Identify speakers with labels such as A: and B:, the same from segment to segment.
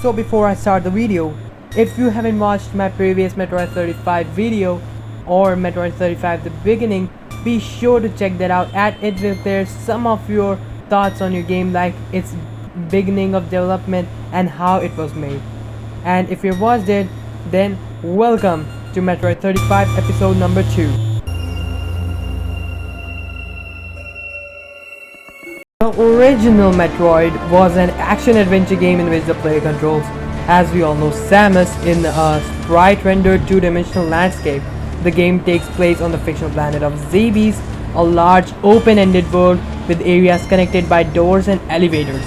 A: So before I start the video, if you haven't watched my previous Metroid 35 video or Metroid 35 the beginning, be sure to check that out, and it will clear some of your thoughts on your game, like its beginning of development and how it was made. And if you watched it, then welcome to Metroid 35 episode number 2. The original Metroid was an action-adventure game in which the player controls, as we all know, Samus in a sprite-rendered two-dimensional landscape. The game takes place on the fictional planet of Zabes, a large open-ended world with areas connected by doors and elevators.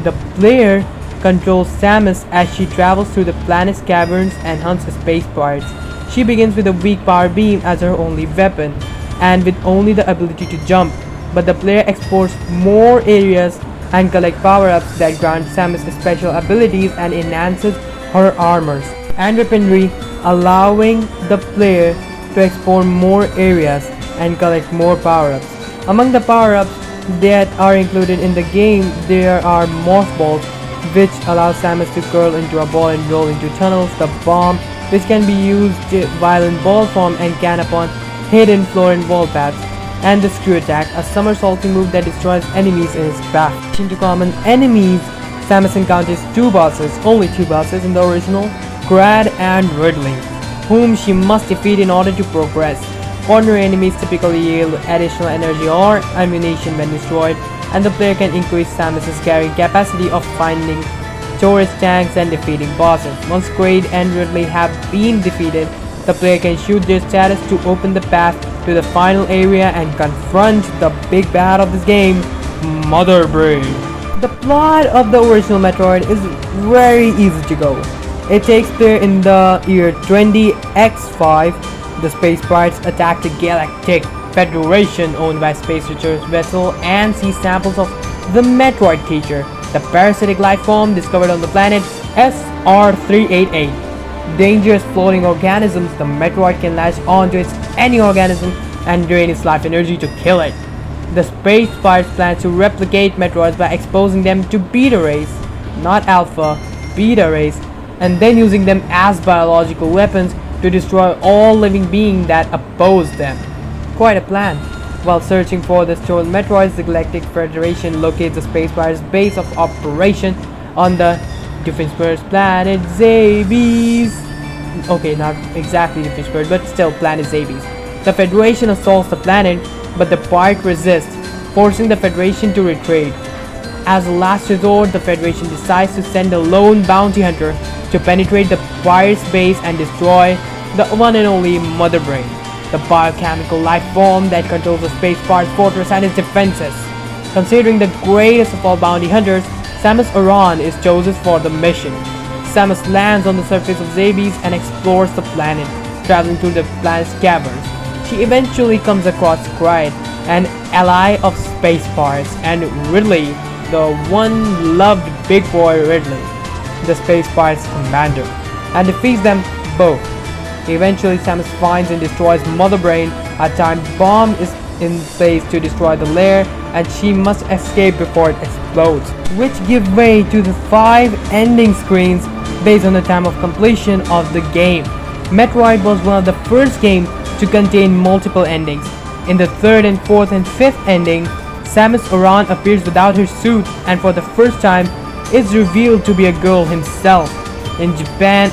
A: The player controls Samus as she travels through the planet's caverns and hunts space pirates. She begins with a weak power beam as her only weapon, and with only the ability to jump. But the player explores more areas and collect power-ups that grant Samus special abilities and enhances her armors and weaponry, allowing the player to explore more areas and collect more power-ups. Among the power-ups that are included in the game, there are morph balls, which allow Samus to curl into a ball and roll into tunnels, the bomb, which can be used while in ball form and can upon hidden floor and wall paths, and the screw attack, a somersaulting move that destroys enemies in its path. Into common enemies, Samus encounters only two bosses in the original, Grad and Ridley, whom she must defeat in order to progress. Ordinary enemies typically yield additional energy or ammunition when destroyed, and the player can increase Samus's carrying capacity of finding tourist tanks and defeating bosses. Once Grad and Ridley have been defeated, the player can shoot their status to open the path to the final area and confront the big bad of this game, Mother Brain. The plot of the original Metroid is very easy to go. It takes place in the year 20X5. The space pirates attack the Galactic Federation owned by Space Research Vessel and see samples of the Metroid creature, the parasitic life form discovered on the planet SR388. Dangerous floating organisms, the Metroid can latch onto any organism and drain its life energy to kill it. The space pirates plan to replicate Metroids by exposing them to beta rays, not alpha, beta rays, and then using them as biological weapons to destroy all living beings that oppose them. Quite a plan. While searching for the stolen Metroids, the Galactic Federation locates the space pirates' base of operation on the Different planet Zabes. Okay, not exactly Different, but still planet Zabes. The Federation assaults the planet, but the pirate resists, forcing the Federation to retreat. As a last resort, the Federation decides to send a lone bounty hunter to penetrate the pirate's base and destroy the one and only Mother Brain, the biochemical life form that controls the space pirate's fortress and its defenses. Considering the greatest of all bounty hunters, Samus Aran is chosen for the mission. Samus lands on the surface of Zabes and explores the planet, traveling through the planet's caverns. She eventually comes across Grad, an ally of space pirates, and Ridley, the one loved big boy Ridley, the space pirates commander, and defeats them both. Eventually, Samus finds and destroys Mother Brain. A time bomb is in place to destroy the lair, and she must escape before it explodes, which give way to the 5 ending screens based on the time of completion of the game. Metroid was one of the first games to contain multiple endings. In the 3rd and 4th and 5th ending, Samus Aran appears without her suit and for the first time is revealed to be a girl himself. In Japan,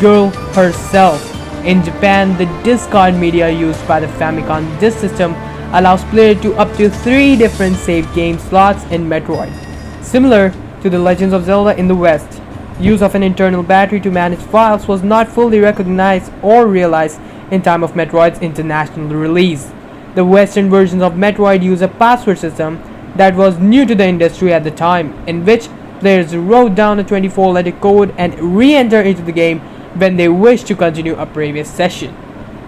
A: girl herself. In Japan, the discard media used by the Famicom Disk System allows players to up to 3 different save game slots in Metroid. Similar to The Legends of Zelda in the West, use of an internal battery to manage files was not fully recognized or realized in time of Metroid's international release. The Western versions of Metroid use a password system that was new to the industry at the time, in which players wrote down a 24-letter code and re-enter into the game when they wish to continue a previous session.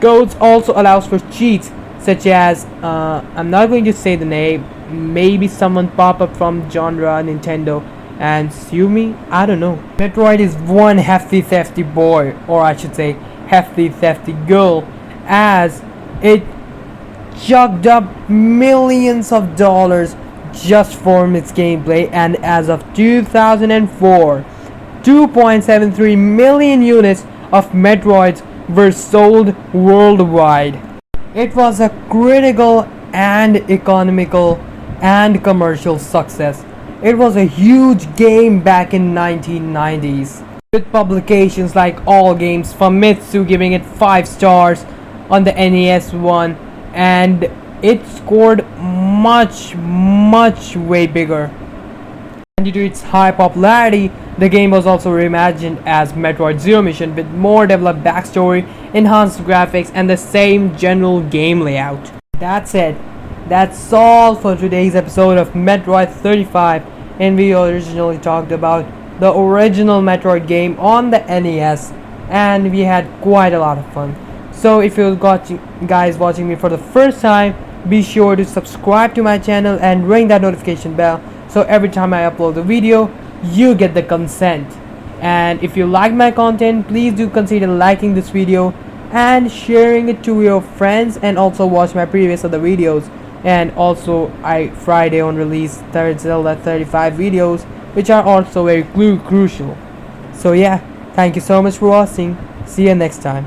A: Codes also allows for cheats such as, I'm not going to say the name, maybe someone pop up from genre Nintendo and sue me, I don't know. Metroid is one hefty thefty boy, or I should say hefty thefty girl, as it chucked up millions of dollars just for its gameplay, and as of 2004 2.73 million units of Metroids were sold worldwide. It was a critical and economical and commercial success. It was a huge game back in 1990s, with publications like All Games Famitsu giving it 5 stars on the NES one, and it scored much way bigger. And due to its high popularity, the game was also reimagined as Metroid Zero Mission with more developed backstory, enhanced graphics, and the same general game layout. That's it. That's all for today's episode of Metroid 35, and we originally talked about the original Metroid game on the NES, and we had quite a lot of fun. So if you're guys watching me for the first time, be sure to subscribe to my channel and ring that notification bell, so every time I upload a video, you get the consent. And if you like my content, please do consider liking this video and sharing it to your friends, and also watch my previous other videos. And also Friday on release third Zelda 35 videos, which are also very crucial. So yeah, thank you so much for watching. See you next time.